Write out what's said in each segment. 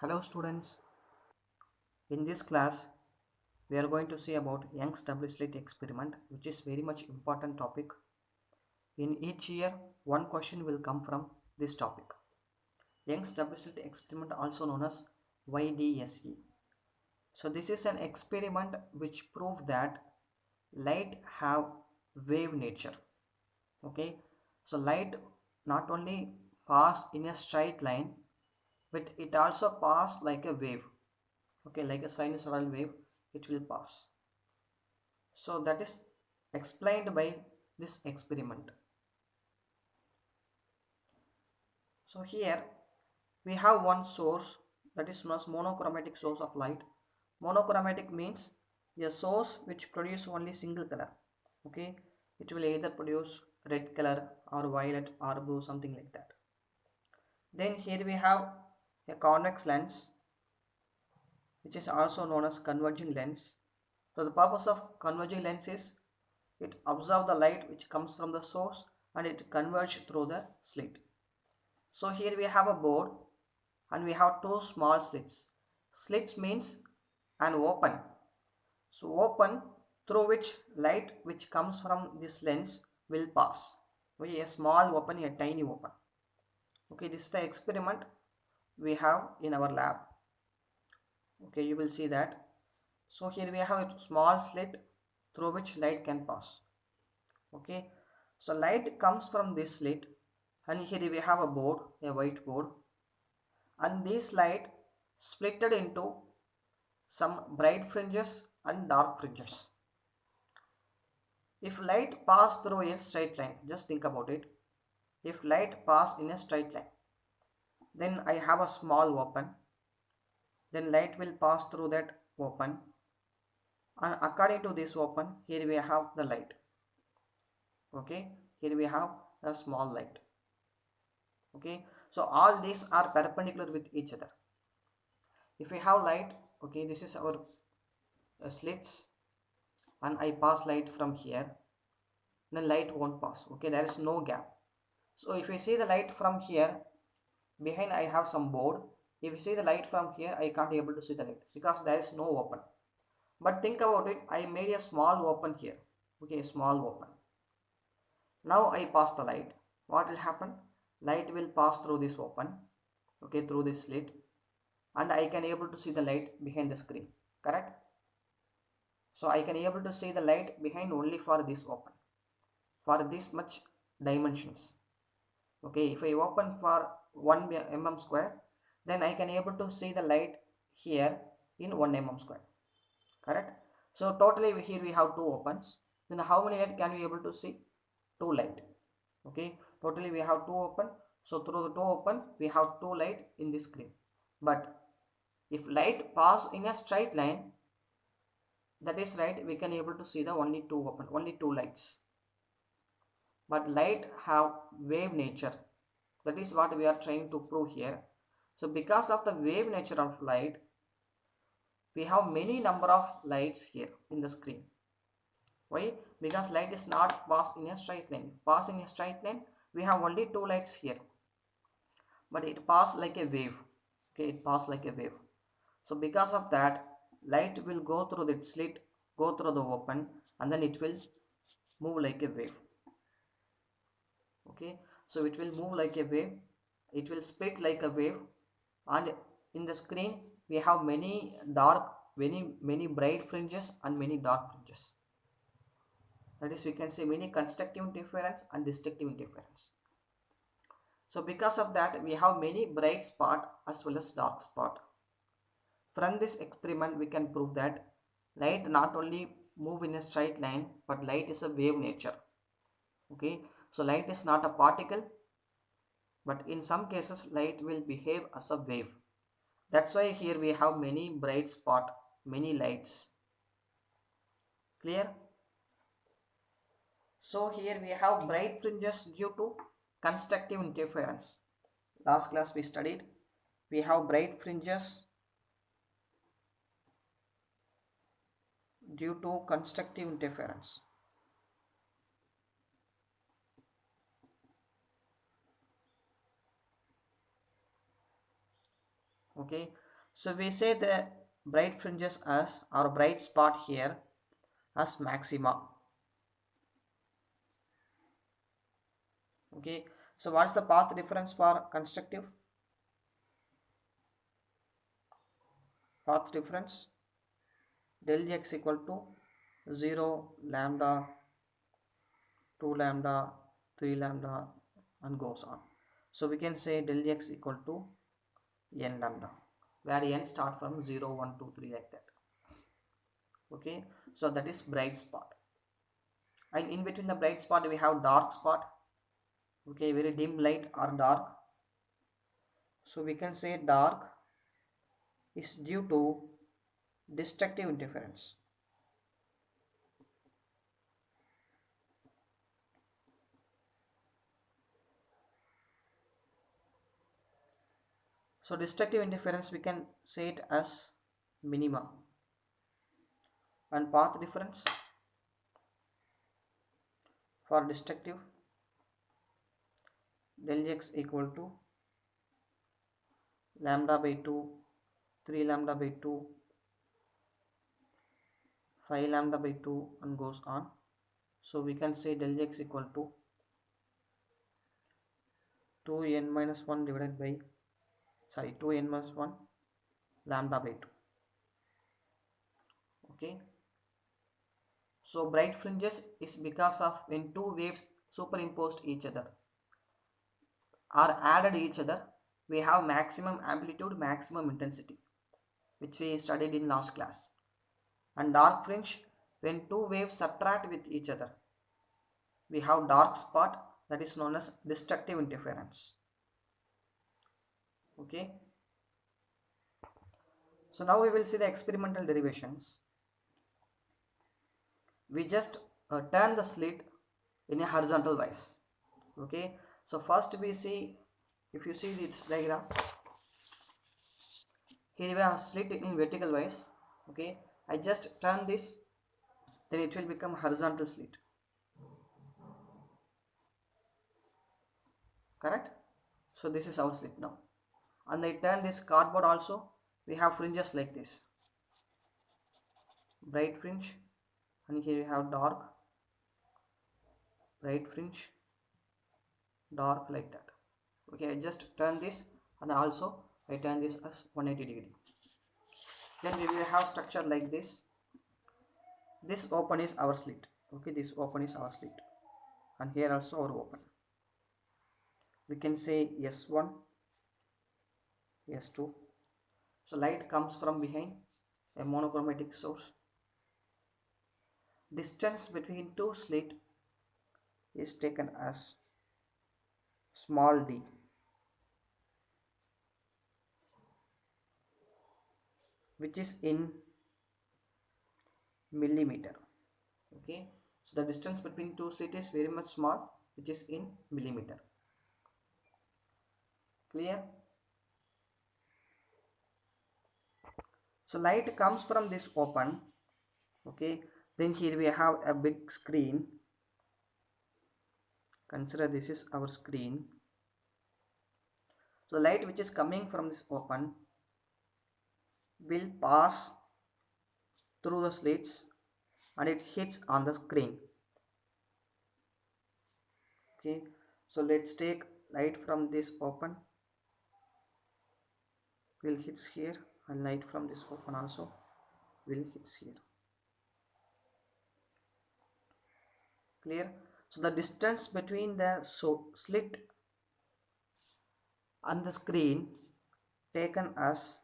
Hello students, in this class we are going to see about Young's double slit experiment, which is very much important topic. In each year one question will come from this topic. Young's double slit experiment, also known as YDSE. So this is an experiment which proved that light have wave nature. Okay, so light not only pass in a straight line, but it also pass like a wave. Okay, like a sinusoidal wave it will pass. So that is explained by this experiment. So here we have one source, that is known as monochromatic source of light. Monochromatic means a source which produce only single color. Okay, it will either produce red color or violet or blue, something like that. Then here we have a convex lens, which is also known as converging lens. So the purpose of converging lens is it absorbs the light which comes from the source and it converges through the slit. So here we have a board and we have two small slits. Slits means an open. So open through which light which comes from this lens will pass. Okay, a small open, a tiny open. Okay, this is the experiment we have in our lab. Okay, you will see that. So here we have a small slit through which light can pass. Okay, so light comes from this slit and here we have a board, a white board, and this light splitted into some bright fringes and dark fringes. If light pass through a straight line, just think about it. If light pass in a straight line, then I have a small open, then light will pass through that open, and according to this open, here we have the light. Okay, here we have a small light. Okay, so all these are perpendicular with each other. If we have light, okay, this is our slits and I pass light from here, then light won't pass. Okay, there is no gap. So if you see the light from here, behind I have some board. If you see the light from here, I can't able to see the light because there is no open. But think about it, I made a small open here. Okay, a small open. Now I pass the light. What will happen? Light will pass through this open, okay, through this slit, and I can able to see the light behind the screen. Correct? So I can able to see the light behind only for this open, for this much dimensions. Okay, if I open for 1 mm square, then I can able to see the light here in 1 mm square. Correct? So totally here we have two opens. Then how many light can we able to see? Two light. Okay, totally we have two open. So through the two open we have two light in this screen. But if light pass in a straight line, that is right, we can able to see the only two open, only two lights. But light have wave nature. That is what we are trying to prove here. So because of the wave nature of light, we have many number of lights here in the screen. Why? Because light is not pass in a straight line. Pass in a straight line, we have only two lights here. But it pass like a wave. Okay, it pass like a wave. So because of that, light will go through the slit, go through the open, and then it will move like a wave. Okay, so it will move like a wave, it will split like a wave, and in the screen we have many dark, many bright fringes and many dark fringes. That is, we can say many constructive interference and destructive interference. So because of that, we have many bright spot as well as dark spot. From this experiment we can prove that light not only move in a straight line, but light is a wave nature. Okay, so light is not a particle, but in some cases light will behave as a wave. That's why here we have many bright spot, many lights. Clear? So here we have bright fringes due to constructive interference. Last class we studied, we have bright fringes due to constructive interference. Okay, So we say the bright fringes as, or bright spot here as maxima. Okay, so what's the path difference for constructive? Path difference del x equal to 0, lambda, 2 lambda, 3 lambda, and goes on. So we can say del x equal to n lambda, where n start from 0, 1, 2, 3 like that. Okay, so that is bright spot. And in between the bright spot we have dark spot. Okay, very dim light or dark. So we can say dark is due to destructive interference. So destructive interference, we can say it as minima. And path difference for destructive del x equal to lambda by 2, 3 lambda by 2, 5 lambda by 2, and goes on. So we can say del x equal to 2n minus 1 divided by 2n minus 1 lambda by 2. Okay, so bright fringes is because of when two waves superimposed each other or added each other, we have maximum amplitude, maximum intensity, which we studied in last class. And dark fringe, when two waves subtract with each other, we have dark spot, that is known as destructive interference. Okay, so now we will see the experimental derivations. We just turn the slit in a horizontal wise. Okay, so first we see, if you see this diagram, here we have slit in vertical wise. Okay, I just turn this, then it will become horizontal slit. Correct? So this is our slit now. And I turn this cardboard also, we have fringes like this. Bright fringe, and here we have dark, bright fringe, dark, like that. Okay, I just turn this, and also I turn this as 180 degree. Then we will have structure like this. This open is our slit. Okay, this open is our slit, and here also our open. We can say S1, S2. So light comes from behind a monochromatic source. Distance between two slits is taken as small d. Which is in millimeter. Okay, so the distance between two slits is very much small, which is in millimeter. Clear? So light comes from this open. Okay, then here we have a big screen. Consider this is our screen. So light which is coming from this open will pass through the slits and it hits on the screen. Okay, so let's take light from this open, will hits here, and light from this open also will hits here. Clear? So the distance between the slit and the screen taken as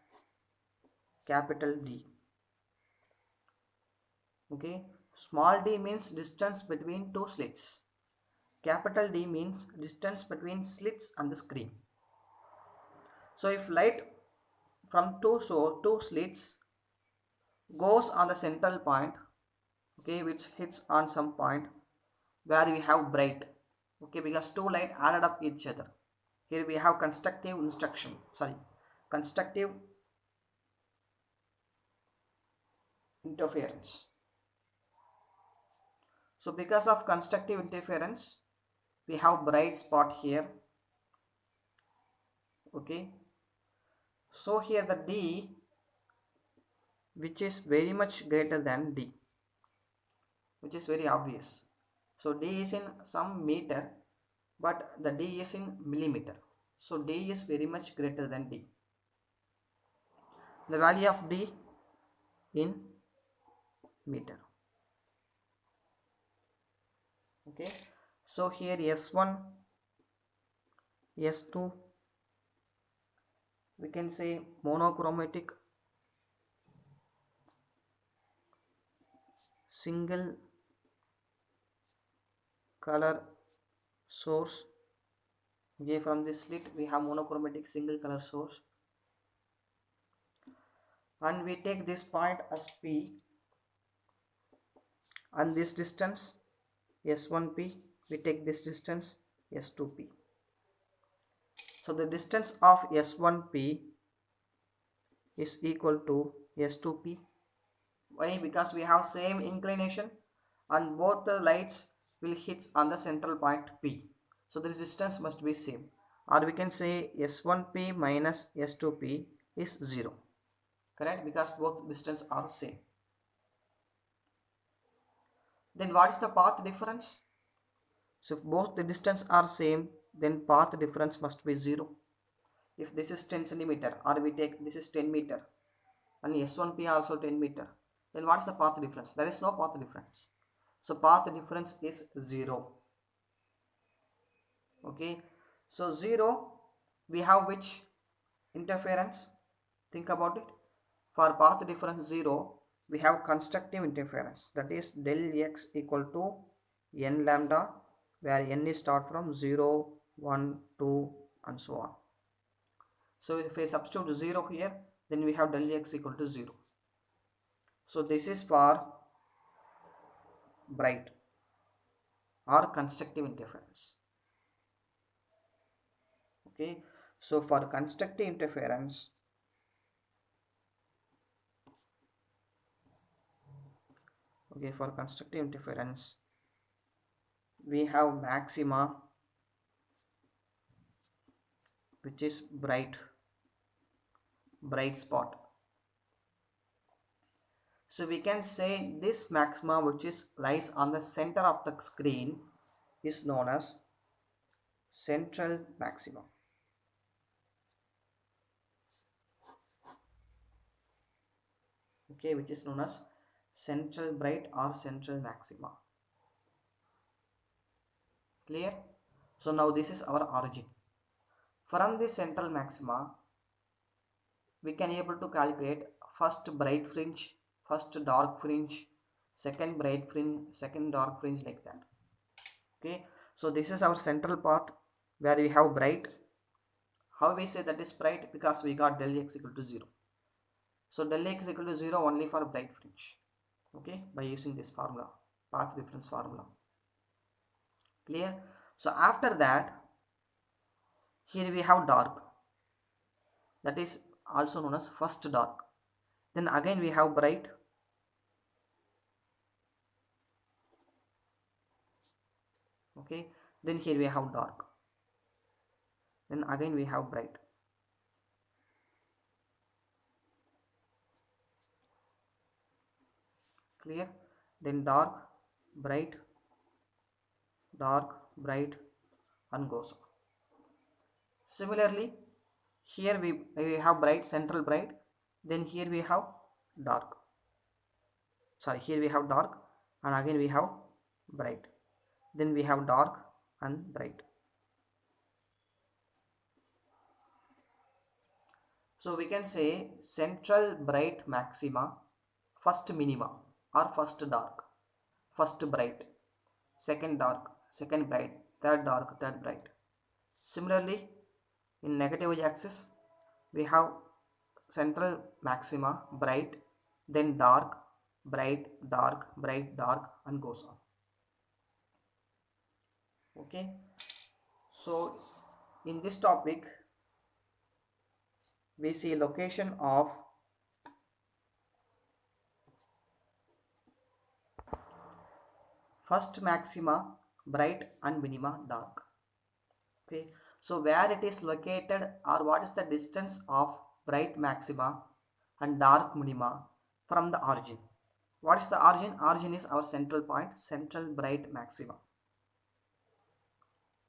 capital D. Okay, small d means distance between two slits. Capital D means distance between slits and the screen. So if light from two slits goes on the central point, okay, which hits on some point where we have bright, okay, because two light added up each other. Here we have constructive interference. So because of constructive interference, we have bright spot here. Okay, so here the D which is very much greater than D, which is very obvious. So D is in some meter, but the D is in millimeter. So D is very much greater than D. The value of D in meter. Okay, so here S1, S2, we can say monochromatic single color source. Okay, from this slit we have monochromatic single color source, and we take this point as P, and this distance S1P, we take this distance S2P. So the distance of S1P is equal to S2P. Why? Because we have same inclination and both the lights will hit on the central point P. So the distance must be same, or we can say S1P minus S2P is 0. Correct? Because both distance are same. Then what is the path difference? So if both the distance are same, then path difference must be 0. If this is 10 centimeter, or we take this is 10 meter and S1P also 10 meter, then what is the path difference? There is no path difference. So path difference is 0. Okay, so 0, we have which interference? Think about it. For path difference 0, we have constructive interference, that is del x equal to n lambda, where n is start from 0, 1, 2 and so on. So if I substitute 0 here, then we have del x equal to 0. So this is for bright or constructive interference. Okay, so for constructive interference, we have maxima, which is bright spot. So we can say this maxima, which lies on the center of the screen, is known as central maxima. Okay, which is known as central bright or central maxima. Clear? So now this is our origin. From the central maxima, we can able to calculate first bright fringe, first dark fringe, second bright fringe, second dark fringe, like that. Okay, so this is our central part where we have bright. How we say that is bright? Because we got del x equal to 0. So del x equal to 0 only for bright fringe. Okay, by using this formula, path difference formula. Clear? So after that, here we have dark, that is also known as first dark. Then again we have bright. Okay, then here we have dark. Then again we have bright. Clear? Then dark, bright, and goes on. Similarly, here we have bright, central bright. Then here we have dark. Sorry, here we have dark, and again we have bright. Then we have dark and bright. So we can say central bright maxima, first minima or first dark, first bright, second dark, second bright, third dark, third bright. Similarly, in negative axis, we have central maxima, bright, then dark, bright, dark, bright, dark, and goes on. Okay, so in this topic, we see location of first maxima, bright, and minima, dark. Okay, so where it is located, or what is the distance of bright maxima and dark minima, from the origin. What is the origin? Origin is our central point, central bright maxima.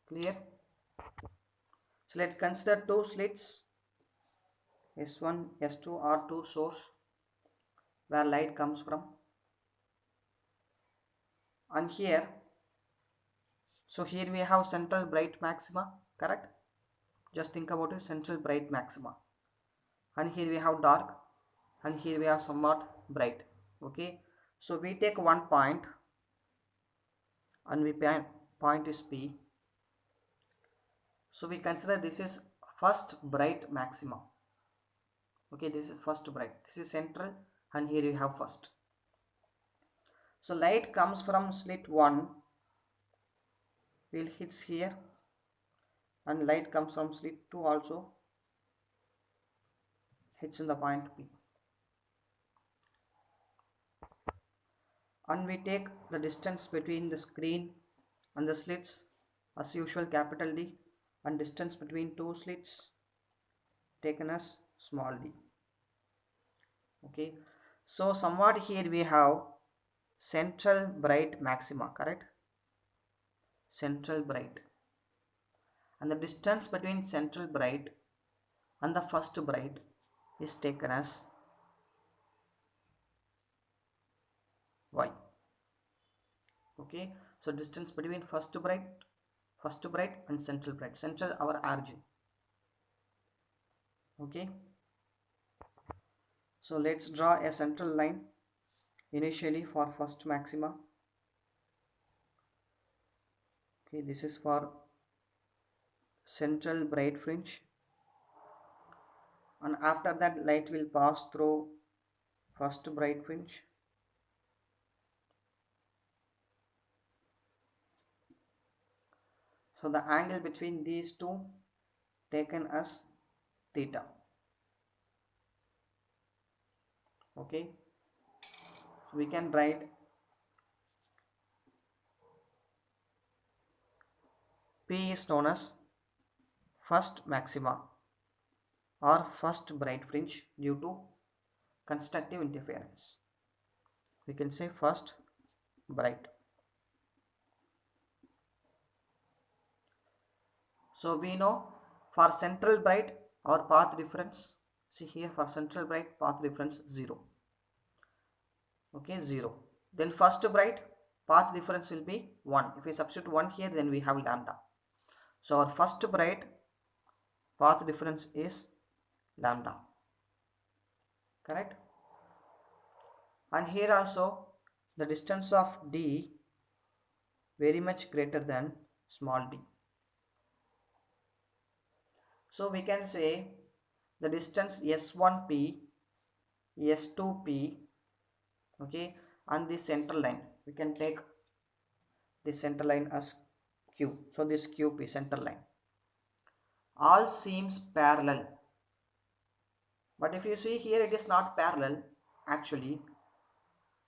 Clear? So let's consider two slits, S1, S2 are two source where light comes from. And here, so here we have central bright maxima, correct? Just think about it, central bright maxima. And here we have dark, and here we have somewhat bright. Okay, so we take one point, and we point is P. So we consider this is first bright maxima. Okay, this is first bright, this is central, and here you have first. So light comes from slit 1, will hits here, and light comes from slit 2 also, hits in the point P. And we take the distance between the screen and the slits as usual, capital D, and distance between two slits taken as small d. Okay, so somewhat here we have central bright maxima, correct? Central bright, and the distance between central bright and the first bright is taken as y. Okay, so distance between first bright and central bright, central our origin. Okay, so let's draw a central line initially for first maxima. Okay, this is for central bright fringe, and after that light will pass through first bright fringe. So the angle between these two taken as theta. Okay, so we can write P is known as first maxima or first bright fringe due to constructive interference. We can say first bright. So we know for central bright our path difference, see here, for central bright path difference 0. Okay, 0. Then first bright path difference will be 1. If we substitute 1 here, then we have lambda. So our first bright path difference is lambda, correct? And here also the distance of d very much greater than small d. So we can say the distance S1P, S2P, okay, and this center line, we can take this center line as Q. So this QP center line, all seems parallel. But if you see here, it is not parallel actually.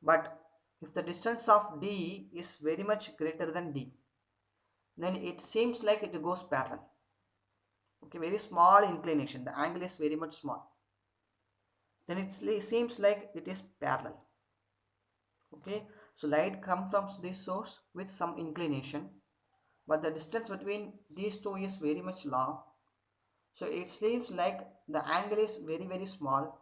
But if the distance of D is very much greater than D, then it seems like it goes parallel. Okay, very small inclination, the angle is very much small, then it seems like it is parallel. Okay, so light comes from this source with some inclination, but the distance between these two is very much long, so it seems like the angle is very small,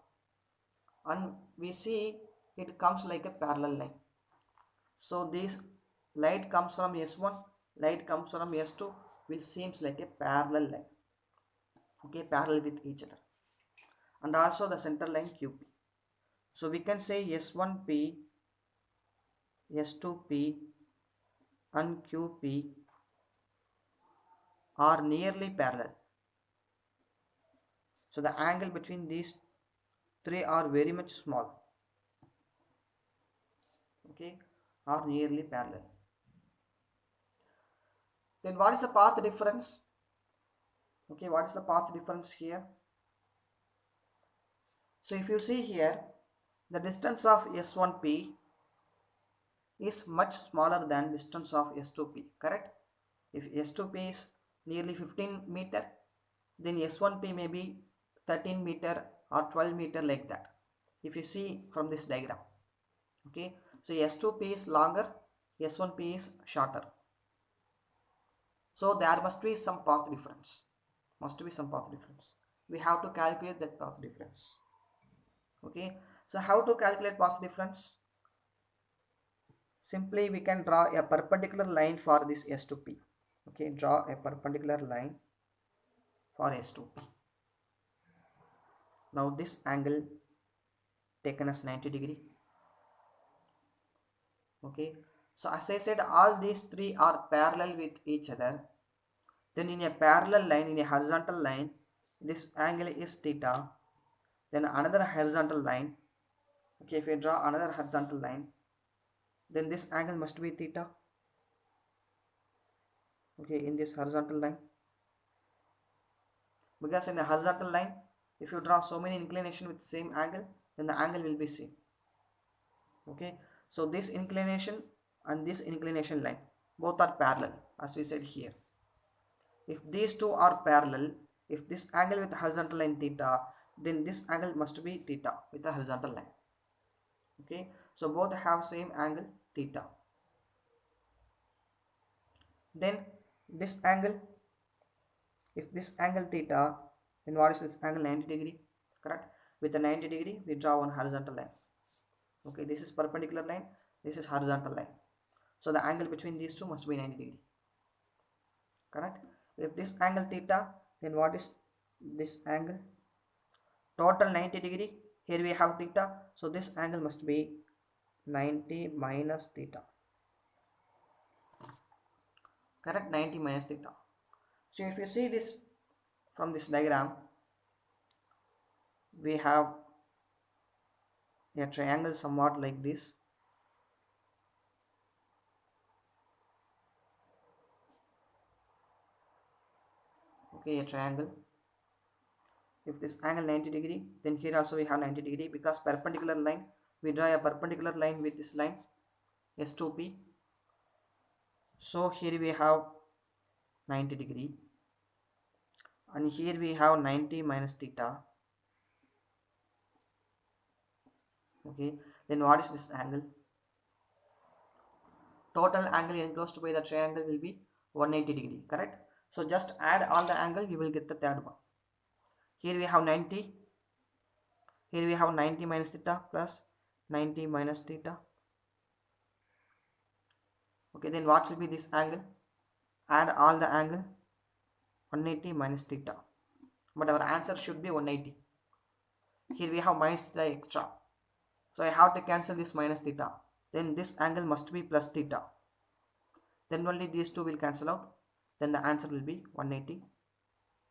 and we see it comes like a parallel line. So this light comes from S1, light comes from S2, which seems like a parallel line. Okay, parallel with each other, and also the center line QP. So we can say S1P, S2P and QP are nearly parallel. So the angle between these three are very much small. Okay, are nearly parallel. Then what is the path difference? Okay, what is the path difference here? So if you see here, the distance of S1P is much smaller than distance of S2P, correct? If S2P is nearly 15 meter, then S1P may be 13 meter or 12 meter, like that. if you see from this diagram. Okay, so S2P is longer, S1P is shorter. So there must be some path difference. We have to calculate that path difference. Okay, so how to calculate path difference? Simply we can draw a perpendicular line for this S2P. Okay, draw a perpendicular line for S2P. Now this angle taken as 90 degree. Okay, so as I said, all these three are parallel with each other. Then in a parallel line, in a horizontal line, this angle is theta. Then another horizontal line. Okay, if we draw another horizontal line, then this angle must be theta. Okay, in this horizontal line, because in a horizontal line, if you draw so many inclination with same angle, then the angle will be same. Okay, so this inclination and this inclination line both are parallel, as we said here. If these two are parallel, if this angle with horizontal line theta, then this angle must be theta with the horizontal line. Okay, so both have same angle theta. Then this angle, if this angle theta, then what is this angle? 90 degree, correct? With the 90 degree, we draw one horizontal line. Okay, this is perpendicular line, this is horizontal line. So the angle between these two must be 90 degree, correct? If this angle theta, then what is this angle? Total 90 degree. Here we have theta, so this angle must be 90 minus theta, correct? 90 minus theta. So if you see this from this diagram, we have a triangle somewhat like this. Okay, a triangle. If this angle 90 degree, then here also we have 90 degree, because perpendicular line, we draw a perpendicular line with this line S2P. So here we have 90 degree, and here we have 90 minus theta. Okay, then what is this angle? Total angle enclosed by the triangle will be 180 degree, correct? So just add all the angle, you will get the third one. Here we have 90, here we have 90 minus theta plus 90 minus theta. Okay, then what will be this angle? Add all the angle, 180 minus theta, but our answer should be 180. Here we have minus theta extra, so I have to cancel this minus theta. Then this angle must be plus theta, then only these two will cancel out, then the answer will be 180,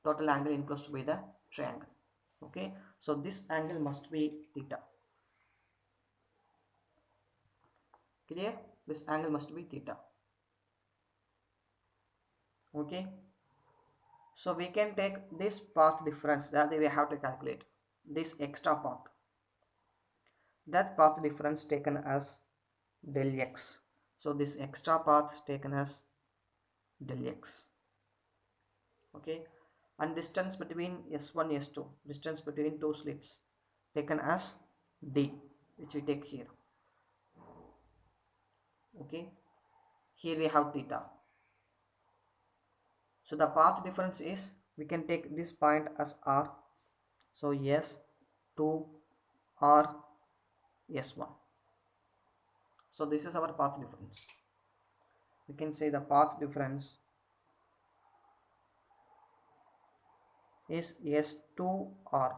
total angle enclosed by the triangle. Okay, so this angle must be theta. Clear? This angle must be theta. Okay, so we can take this path difference that we have to calculate this extra part. That path difference taken as del x. So this extra path taken as del x. Okay, and distance between S1 S2, distance between two slits taken as d, which we take here. Okay, here we have theta. So the path difference is, we can take this point as r, so S2 r S1. So this is our path difference. We can say the path difference is S2r.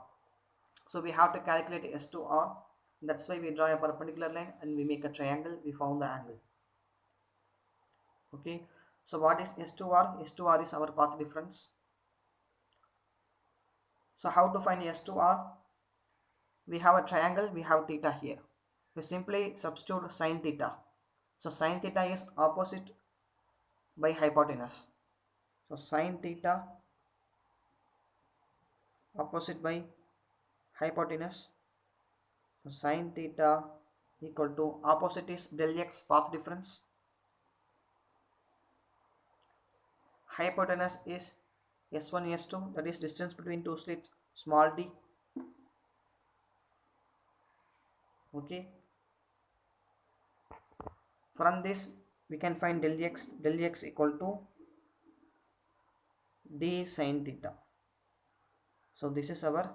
So we have to calculate S2r. That's why we draw a perpendicular line and we make a triangle. We found the angle. Okay, so what is S2r? S2r is our path difference. So how to find S2r? We have a triangle, we have theta here. We simply substitute sine theta. So sine theta is opposite by hypotenuse. So sine theta opposite by hypotenuse. So sine theta equal to, opposite is del x, path difference. Hypotenuse is S1 S2, that is distance between two slits, small d. Okay, from this we can find del x equal to d sin theta. So this is our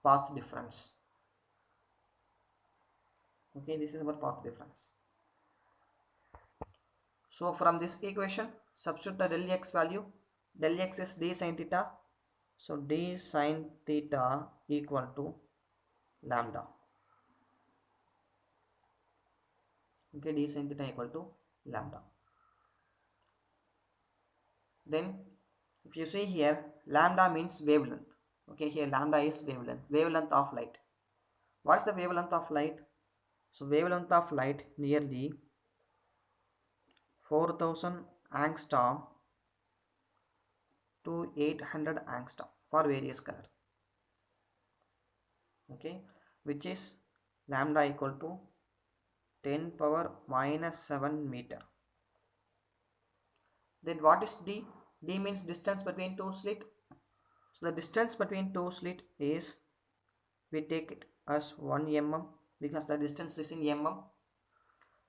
path difference. Okay, this is our path difference. So from this equation, substitute the del x value. Del x is d sin theta. So d sin theta equal to lambda. Okay, d sin theta equal to lambda. Then if you see here, lambda means wavelength. Okay, here lambda is wavelength of light. What's the wavelength of light? So wavelength of light nearly 4000 angstrom to 800 angstrom for various color. Okay, which is lambda equal to 10 power minus 7 meter. Then what is d? D means distance between two slit. So the distance between two slit is, we take it as 1 mm because the distance is in mm.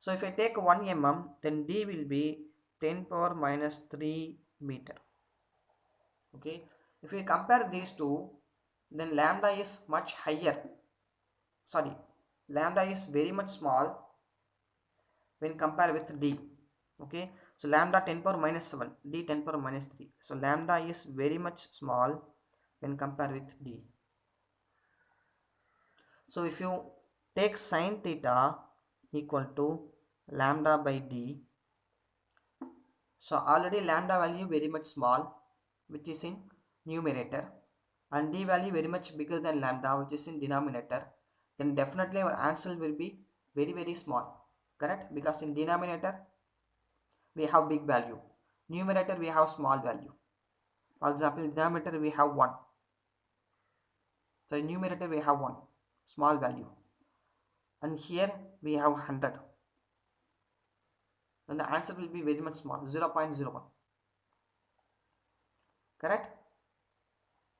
So if I take 1 mm, then d will be 10 power minus 3 meter. Okay, if we compare these two, then lambda is much higher. Sorry, lambda is very much small when compared with d. Okay, so lambda 10 power minus 7, d 10 power minus 3. So lambda is very much small when compared with d. So if you take sin theta equal to lambda by d, so already lambda value very much small, which is in numerator, and d value very much bigger than lambda, which is in denominator, then definitely our answer will be very small. Correct? Because in denominator we have big value, numerator we have small value. For example, in denominator we have 1, so in numerator we have 1 small value, and here we have 100, and the answer will be very much small, 0.01. Correct?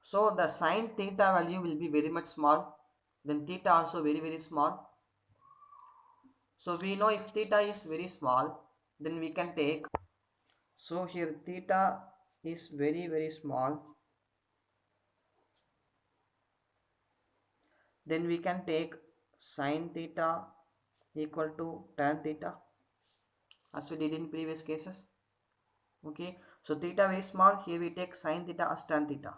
So the sin theta value will be very much small, then theta also very small. So we know if theta is very small, then we can take, so here theta is very small, then we can take sin theta equal to tan theta, as we did in previous cases. Okay, so theta very small, here we take sin theta as tan theta,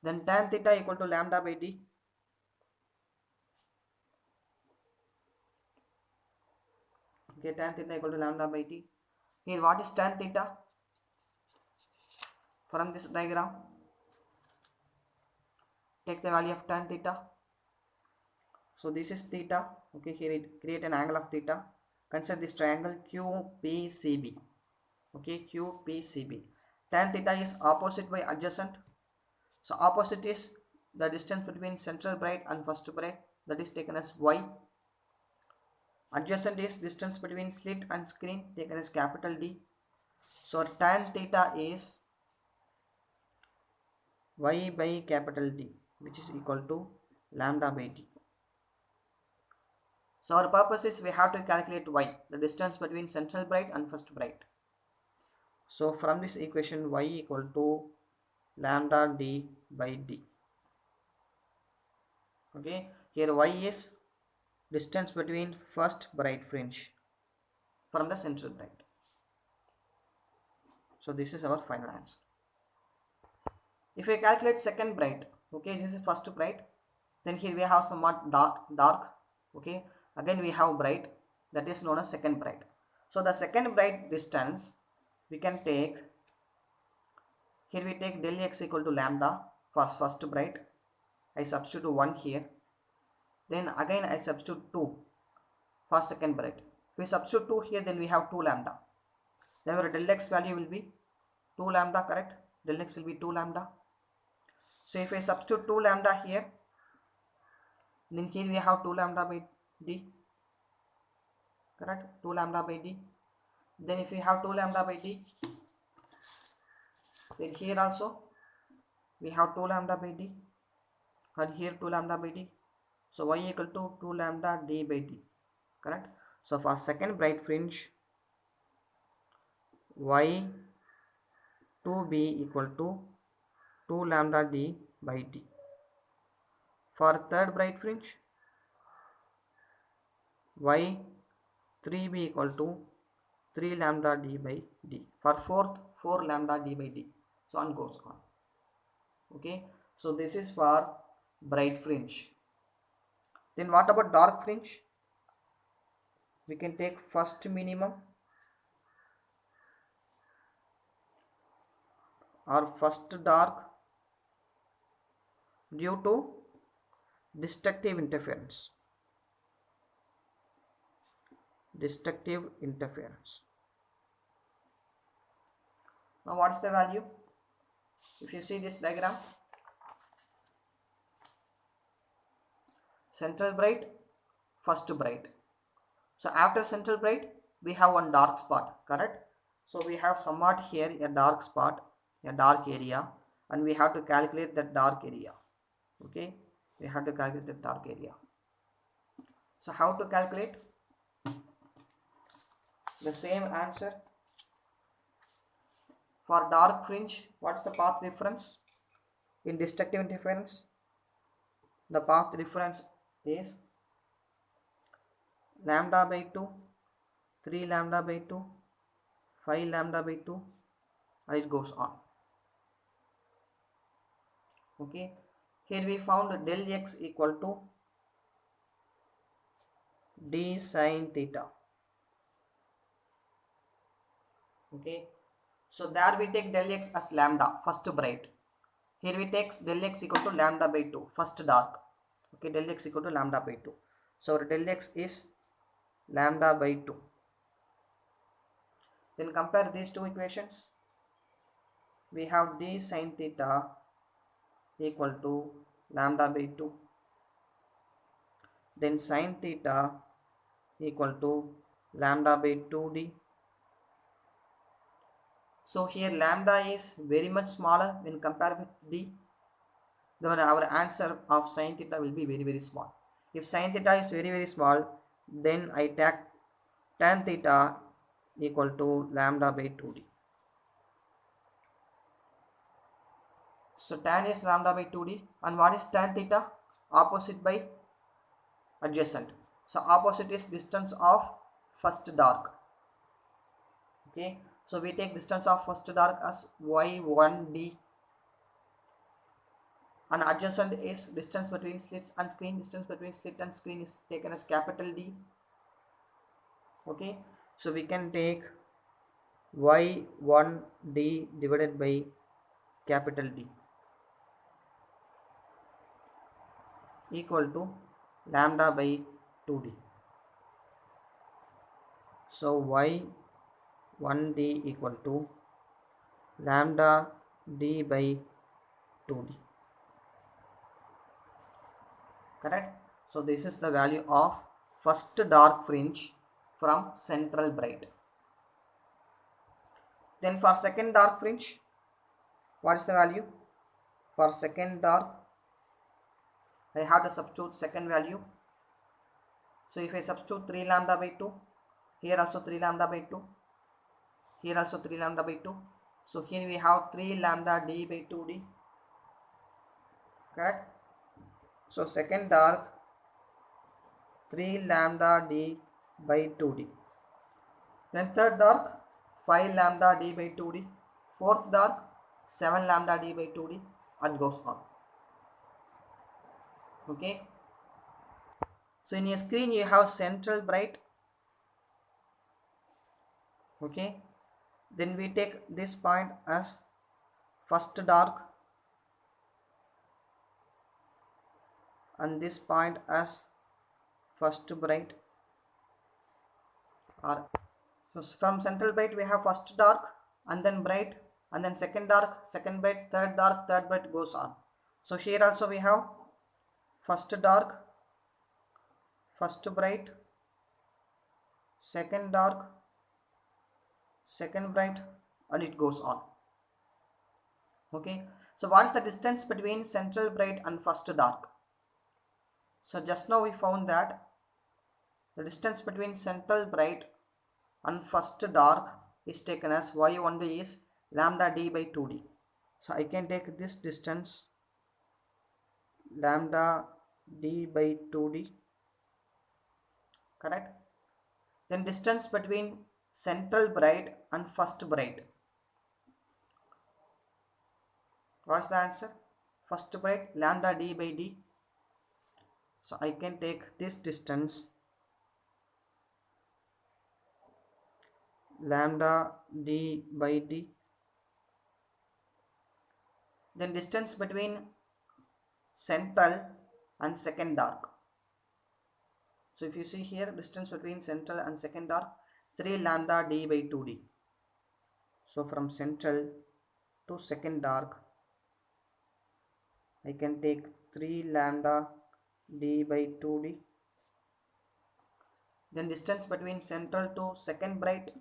then tan theta equal to lambda by d. Okay, tan theta equal to lambda by d. Here what is tan theta? From this diagram, take the value of tan theta. So this is theta. Okay, here it create an angle of theta. Consider this triangle QPCB. Okay, QPCB. Tan theta is opposite by adjacent. So opposite is the distance between central bright and first bright, that is taken as y. Adjacent is distance between slit and screen, taken as capital D. So tan theta is y by capital D, which is equal to lambda by d. So our purpose is we have to calculate y, the distance between central bright and first bright. So from this equation, y equal to lambda d by d. Okay, here y is distance between first bright fringe from the central bright. So this is our final answer. If we calculate second bright, okay, this is first bright, then here we have somewhat dark. Okay, again we have bright, that is known as second bright. So the second bright distance we can take, here we take del x equal to lambda for first bright. I substitute 1 here, then again I substitute 2 for second bright. If we substitute 2 here, then we have 2 lambda, then our del x value will be 2 lambda. Correct? Del x will be 2 lambda. So if I substitute 2 lambda here, then here we have 2 lambda by d. Correct? 2 lambda by d. Then if we have 2 lambda by d, then here also we have 2 lambda by d, and here 2 lambda by d. So y equal to 2 lambda d by d, correct? So for second bright fringe, y 2b equal to 2 lambda d by d. For third bright fringe, y 3b equal to 3 lambda d by d. For fourth, 4 lambda d by d. So on goes on. Okay, so this is for bright fringe. Then what about dark fringe? We can take first minimum or first dark due to destructive interference. Destructive interference. Now what's the value? If you see this diagram, central bright, first bright. So after central bright, we have one dark spot, correct? So we have somewhat here a dark spot, a dark area, and we have to calculate that dark area. Okay, we have to calculate the dark area. So how to calculate? The same answer. For dark fringe, what's the path difference in destructive interference? The path difference is lambda by 2, 3 lambda by 2, 5 lambda by 2, and it goes on. Okay, here we found del x equal to d sine theta. Okay, so there we take del x as lambda, first bright. Here we take del x equal to lambda by 2, first dark. Okay, del x equal to lambda by 2. So del x is lambda by 2. Then compare these two equations. We have d sine theta equal to lambda by 2. Then sine theta equal to lambda by 2d. So here lambda is very much smaller when compared with d. Then our answer of sine theta will be very small. If sine theta is very small, then I take tan theta equal to lambda by 2d. So tan is lambda by 2d, and what is tan theta? Opposite by adjacent. So opposite is distance of first dark. Okay, so we take distance of first dark as y1d, and adjacent is distance between slits and screen. Distance between slit and screen is taken as capital D. Okay, so we can take y1d divided by capital D equal to lambda by 2d. So y1d equal to lambda d by 2d. Correct? So this is the value of first dark fringe from central bright. Then for second dark fringe, what is the value? For second dark, I have to substitute second value. So if I substitute 3 lambda by 2, here also 3 lambda by 2, here also 3 lambda by 2. So here we have 3 lambda d by 2d. Correct? So second dark, 3 lambda d by 2d. Then third dark, 5 lambda d by 2d. Fourth dark, 7 lambda d by 2d, and goes on. Okay, so in your screen you have central bright. Okay, then we take this point as first dark and this point as first bright. Or so from central bright we have first dark and then bright, and then second dark, second bright, third dark, third bright, goes on. So here also we have first dark, first bright, second dark, second bright, and it goes on. Okay, so what is the distance between central bright and first dark? So just now we found that the distance between central bright and first dark is taken as y1 is lambda d by 2d. So I can take this distance lambda d by 2d, correct? Then distance between central bright and first bright. What's the answer? First bright lambda d by d. So I can take this distance lambda d by d. Then distance between central and second dark. So if you see here, distance between central and second dark, 3 lambda d by 2d. So from central to second dark, I can take 3 lambda d by 2d. Then distance between central to second bright,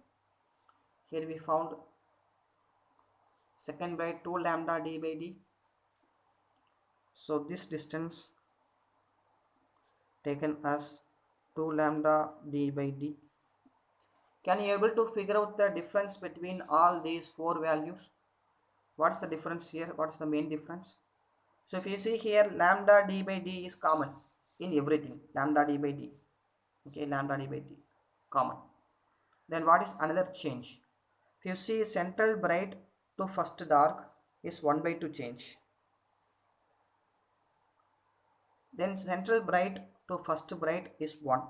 here we found second bright 2 lambda d by d. So this distance taken as 2 lambda d by d. Can you able to figure out the difference between all these four values? What's the difference here? What's the main difference? So if you see here, lambda d by d is common in everything. Lambda d by d. Okay, lambda d by d common. Then what is another change? If you see central bright to first dark is 1 by 2 change. Then central bright to first bright is 1.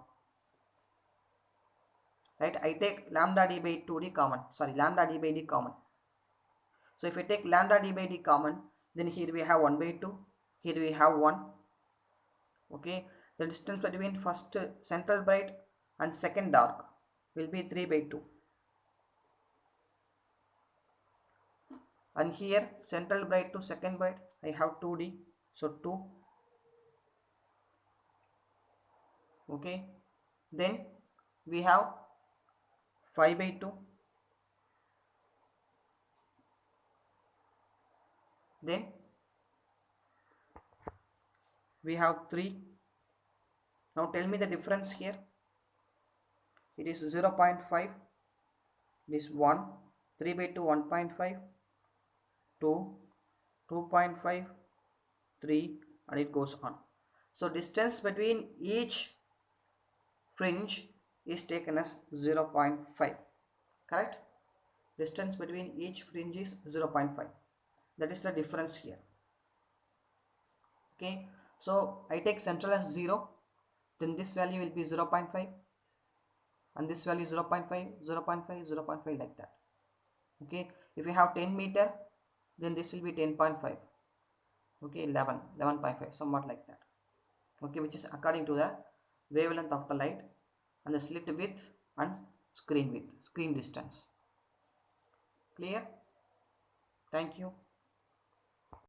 Right, I take lambda d by 2d common. Sorry, lambda d by d common. So if I take lambda d by d common, then here we have 1 by 2. Here we have 1. Okay, the distance between first central bright and second dark will be 3 by 2. And here central bright to second bright I have 2d, so 2. Okay, then we have 5 by 2. Then we have 3. Now tell me the difference here. It is 0.5. This 1, 3 by 2, 1.5, 2, 2.5, 3, and it goes on. So distance between each fringe is taken as 0.5. Correct? Distance between each fringe is 0.5. That is the difference here. Okay, so I take central as 0, then this value will be 0.5, and this value 0.5, 0.5, 0.5, like that. Okay, if you have 10 meter, then this will be 10.5. Okay, 11, 11.5, somewhat like that. Okay, which is according to the wavelength of the light and the slit width and screen width, screen distance. Clear? Thank you.